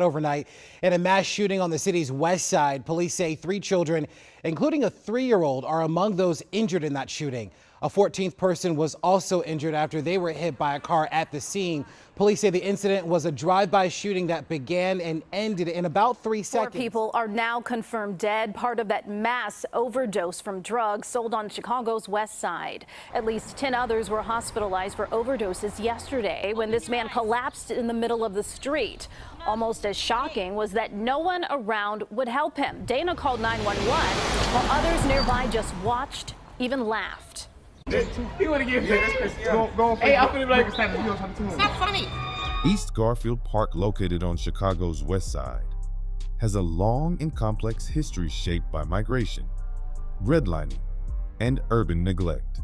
Overnight in a mass shooting on the city's west side. Police say 3 children, including a 3-year-old, are among those injured in that shooting. A 14th person was also injured after they were hit by a car at the scene. Police say the incident was a drive-by shooting that began and ended in about 3 seconds. 4 people are now confirmed dead, part of that mass overdose from drugs sold on Chicago's west side. At least 10 others were hospitalized for overdoses yesterday when this man collapsed in the middle of the street. Almost as shocking was that no one around would help him. Dana called 911 while others nearby just watched, even laughed. He would have given Hey, I'm finna be like, it's not funny. East Garfield Park, located on Chicago's west side, has a long and complex history shaped by migration, redlining, and urban neglect.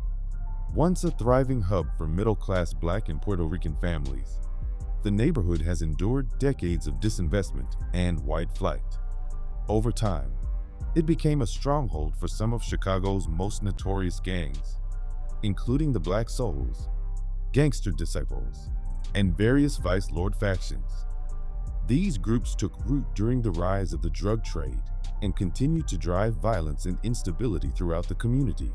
Once a thriving hub for middle-class Black and Puerto Rican families, the neighborhood has endured decades of disinvestment and white flight. Over time, it became a stronghold for some of Chicago's most notorious gangs, including the Black Souls, Gangster disciples, and various vice lord factions. These groups took root during the rise of the drug trade and continued to drive violence and instability throughout the community.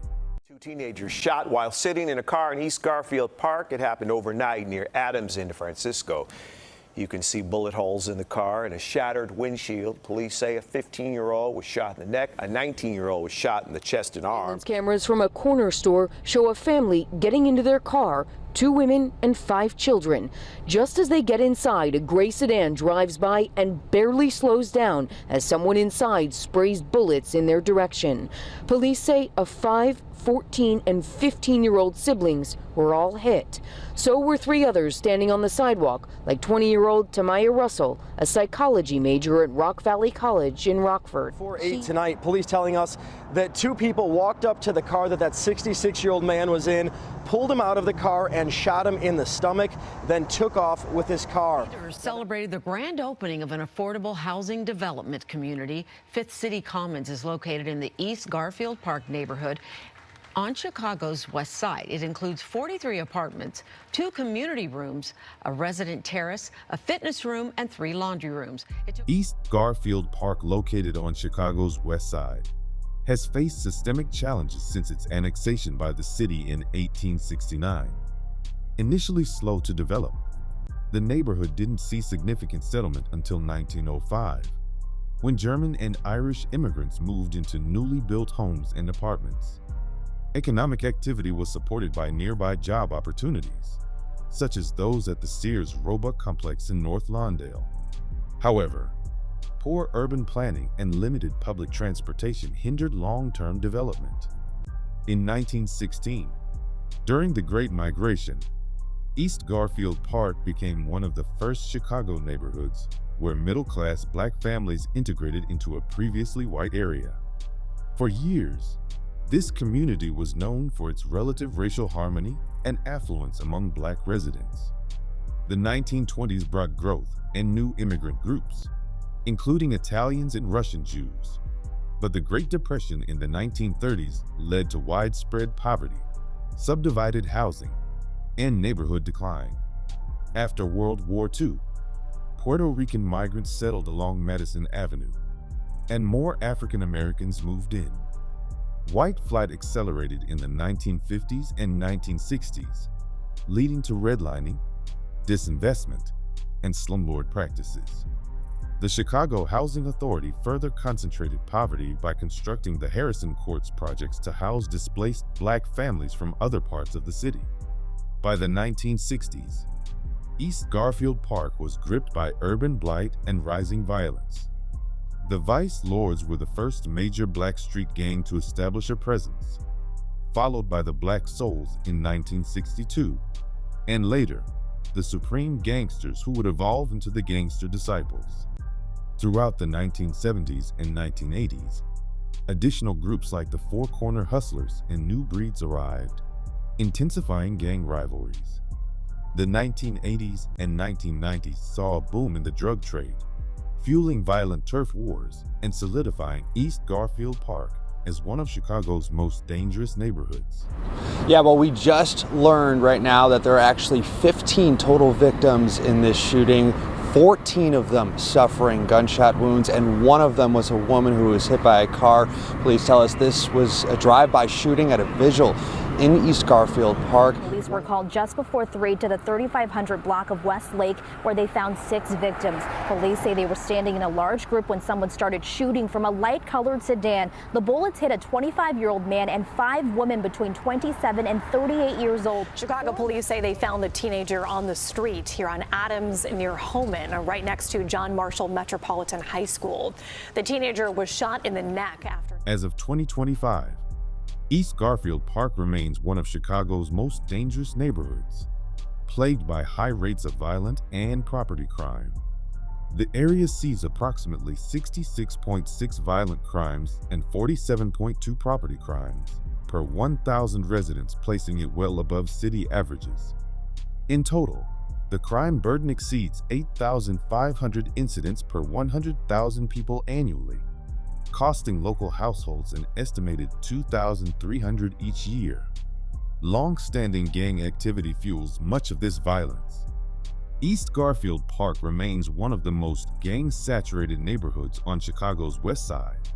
2 teenagers shot while sitting in a car in East Garfield Park. It happened overnight near Adams in Francisco. You can see bullet holes in the car and a shattered windshield. Police say a 15-year-old was shot in the neck. A 19-year-old was shot in the chest and arm. Cameras from a corner store show a family getting into their car, 2 women and 5 children. Just as they get inside, a gray sedan drives by and barely slows down as someone inside sprays bullets in their direction. Police say a 5, 14, and 15-year-old siblings were all hit. So were 3 others standing on the sidewalk, like 20-year-old Tamaya Russell, a psychology major at Rock Valley College in Rockford. 4:08 tonight, police telling us that 2 people walked up to the car that 66-year-old man was in, pulled him out of the car and shot him in the stomach, then took off with his car. Leaders celebrated the grand opening of an affordable housing development community. Fifth City Commons is located in the East Garfield Park neighborhood on Chicago's west side. It includes 43 apartments, 2 community rooms, a resident terrace, a fitness room, and 3 laundry rooms. East Garfield Park, located on Chicago's west side, has faced systemic challenges since its annexation by the city in 1869. Initially slow to develop, the neighborhood didn't see significant settlement until 1905, when German and Irish immigrants moved into newly built homes and apartments. Economic activity was supported by nearby job opportunities, such as those at the Sears Roebuck complex in North Lawndale. However, poor urban planning and limited public transportation hindered long-term development. In 1916, during the Great Migration, East Garfield Park became one of the first Chicago neighborhoods where middle-class Black families integrated into a previously white area. For years, this community was known for its relative racial harmony and affluence among Black residents. The 1920s brought growth and new immigrant groups, including Italians and Russian Jews. But the Great Depression in the 1930s led to widespread poverty, subdivided housing, and neighborhood decline. After World War II, Puerto Rican migrants settled along Madison Avenue, and more African Americans moved in. White flight accelerated in the 1950s and 1960s, leading to redlining, disinvestment, and slumlord practices. The Chicago Housing Authority further concentrated poverty by constructing the Harrison Courts projects to house displaced Black families from other parts of the city. By the 1960s, East Garfield Park was gripped by urban blight and rising violence. The Vice Lords were the first major Black street gang to establish a presence, followed by the Black Souls in 1962, and later, the Supreme Gangsters, who would evolve into the Gangster disciples. Throughout the 1970s and 1980s, additional groups like the Four Corner Hustlers and New Breeds arrived, intensifying gang rivalries. The 1980s and 1990s saw a boom in the drug trade, fueling violent turf wars and solidifying East Garfield Park as one of Chicago's most dangerous neighborhoods. Yeah, well, we just learned right now that there are actually 15 total victims in this shooting. 14 of them suffering gunshot wounds, and one of them was a woman who was hit by a car. Police tell us this was a drive-by shooting at a vigil in East Garfield Park. Police were called just before 3 to the 3500 block of West Lake, where they found 6 victims. Police say they were standing in a large group when someone started shooting from a light-colored sedan. The bullets hit a 25-year-old man and 5 women between 27 and 38 years old. Chicago police say they found the teenager on the street here on Adams near Homan, right next to John Marshall Metropolitan High School. The teenager was shot in the neck after. As of 2025, East Garfield Park remains one of Chicago's most dangerous neighborhoods, plagued by high rates of violent and property crime. The area sees approximately 66.6 violent crimes and 47.2 property crimes per 1,000 residents, placing it well above city averages. In total, the crime burden exceeds 8,500 incidents per 100,000 people annually, costing local households an estimated $2,300 each year. Long-standing gang activity fuels much of this violence. East Garfield Park remains one of the most gang-saturated neighborhoods on Chicago's west side,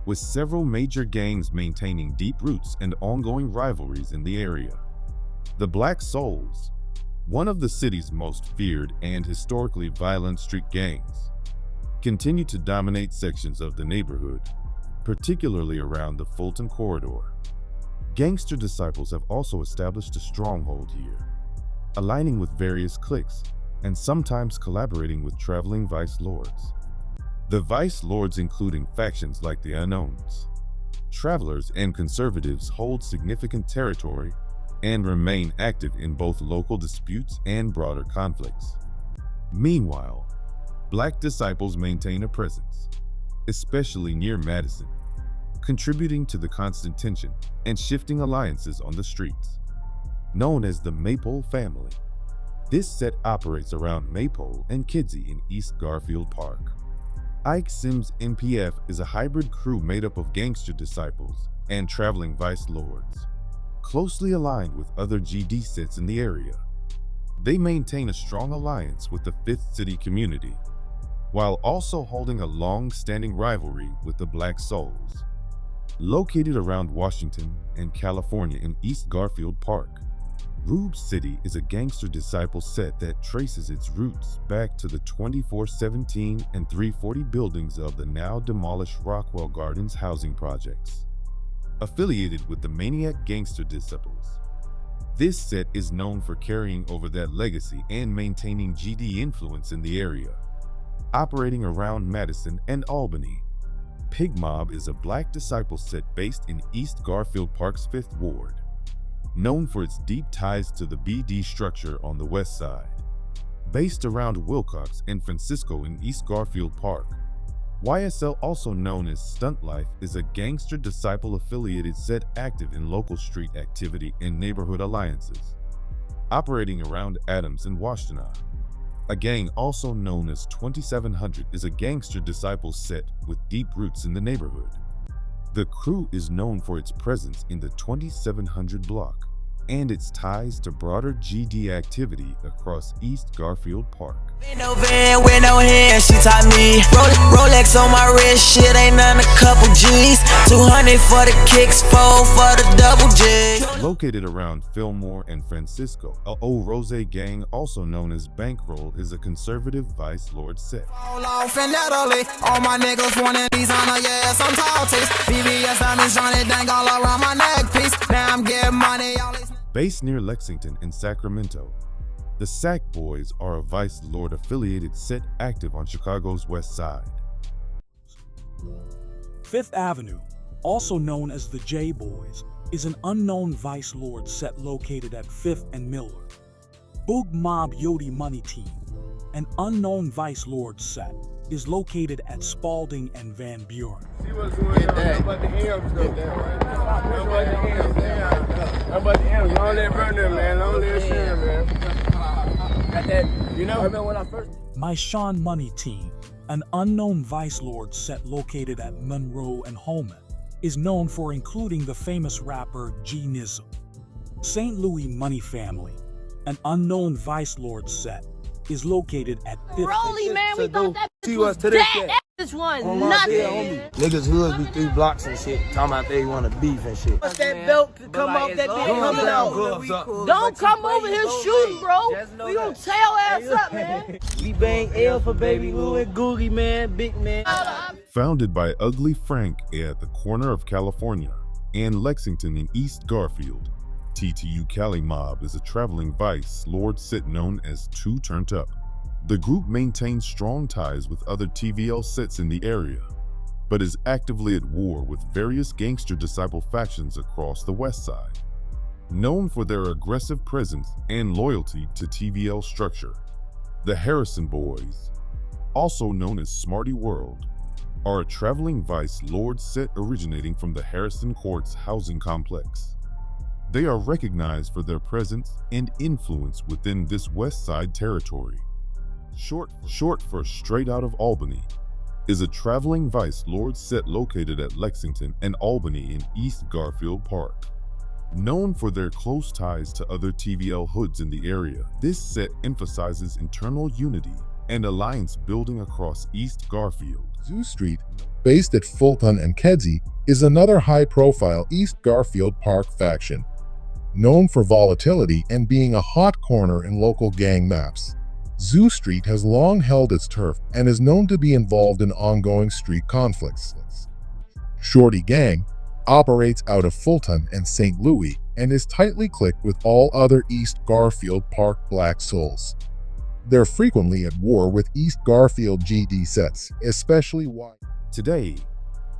with several major gangs maintaining deep roots and ongoing rivalries in the area. The Black Souls, one of the city's most feared and historically violent street gangs, continue to dominate sections of the neighborhood, particularly around the Fulton corridor. Gangster disciples have also established a stronghold here, aligning with various cliques and sometimes collaborating with traveling vice lords. The vice lords, including factions like the Unknowns, travelers, and conservatives, hold significant territory and remain active in both local disputes and broader conflicts. Meanwhile, Black disciples maintain a presence, especially near Madison, contributing to the constant tension and shifting alliances on the streets. Known as the Maypole Family, this set operates around Maypole and Kedzie in East Garfield Park. IkeSimmsMPF is a hybrid crew made up of gangster disciples and traveling vice lords, closely aligned with other GD sets in the area. They maintain a strong alliance with the Fifth City community, while also holding a long-standing rivalry with the Black Souls. Located around Washington and California in East Garfield Park, RubeCity is a gangster disciple set that traces its roots back to the 2417 and 340 buildings of the now-demolished Rockwell Gardens housing projects. Affiliated with the Maniac Gangster disciples, this set is known for carrying over that legacy and maintaining GD influence in the area. Operating around Madison and Albany, Pig Mob is a Black disciple set based in East Garfield Park's 5th Ward, known for its deep ties to the BD structure on the west side. Based around Wilcox and Francisco in East Garfield Park, YSL, also known as Stunt Life, is a gangster disciple affiliated set active in local street activity and neighborhood alliances. Operating around Adams and Washtenaw, a gang also known as 2700 is a gangster disciple set with deep roots in the neighborhood. The crew is known for its presence in the 2700 block and its ties to broader GD activity across East Garfield Park. No van with no hands, she taught me. Rolex on my wrist, shit ain't none, a couple G's. 200 for the kicks, 4 for the double G. Located around Fillmore and Francisco, a Old Rose gang, also known as Bankroll, is a conservative vice lord set. All off and Natalie, all my niggas wanting these on her, yeah, some tall tees. BBS diamonds, Johnny Dang all around my neck piece. Now I'm getting money, all these. Based near Lexington and Sacramento, the Sac Boys are a vice lord affiliated set active on Chicago's west side. Fifth Avenue, also known as the J Boys, is an unknown vice lord set located at 5th and Miller. Boog Mob Yodi Money Team, an unknown vice lord set, is located at Spalding and Van Buren. See what's going on. How about the M's though? How about the M's? How about the M's? Long live Burner, man. Long live Sharon, man. Got that, you know, I remember when I first... My Sean Money Team, an unknown vice lord set located at Monroe and Holman, is known for including the famous rapper G Nizzle. St. Louis Money Family, an unknown vice lord set, is located at 5th. Rolly, man, we thought that See was what's to this shit. that bitch was On my nothing. dead homie. Niggas hoods be 3 blocks and shit. Talking about they want to beef and shit. Once that belt could come off, that bitch coming out. Gloves up. Don't come over here shooting, bro. We gonna tear your ass up, man. We bang L for Baby Woo and Googie, man. Big man. Founded by Ugly Frank at the corner of California and Lexington in East Garfield, TTU Cali Mob is a traveling vice lord set known as Two Turned Up. The group maintains strong ties with other TVL sets in the area, but is actively at war with various gangster disciple factions across the West Side. Known for their aggressive presence and loyalty to TVL structure, the Harrison Boys, also known as Smarty World, are a traveling vice lord set originating from the Harrison Courts housing complex. They are recognized for their presence and influence within this West Side territory. Short for Straight Out of Albany, is a traveling vice lord set located at Lexington and Albany in East Garfield Park. Known for their close ties to other TVL hoods in the area, this set emphasizes internal unity and alliance building across East Garfield. Zoo Street, based at Fulton and Kedzie, is another high-profile East Garfield Park faction, known for volatility and being a hot corner in local gang maps. Zoo Street has long held its turf and is known to be involved in ongoing street conflicts. Shorty Gang operates out of Fulton and St. Louis and is tightly clicked with all other East Garfield Park Black Souls. They're frequently at war with East Garfield GD sets, especially why. Today,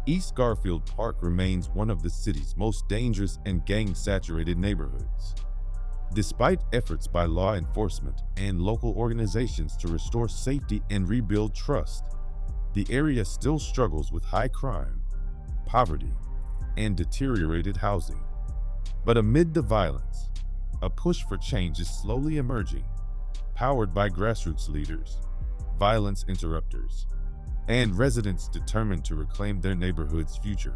East Garfield Park remains one of the city's most dangerous and gang-saturated neighborhoods. Despite efforts by law enforcement and local organizations to restore safety and rebuild trust, the area still struggles with high crime, poverty, and deteriorated housing. But amid the violence, a push for change is slowly emerging, powered by grassroots leaders, violence interrupters, and residents determined to reclaim their neighborhood's future.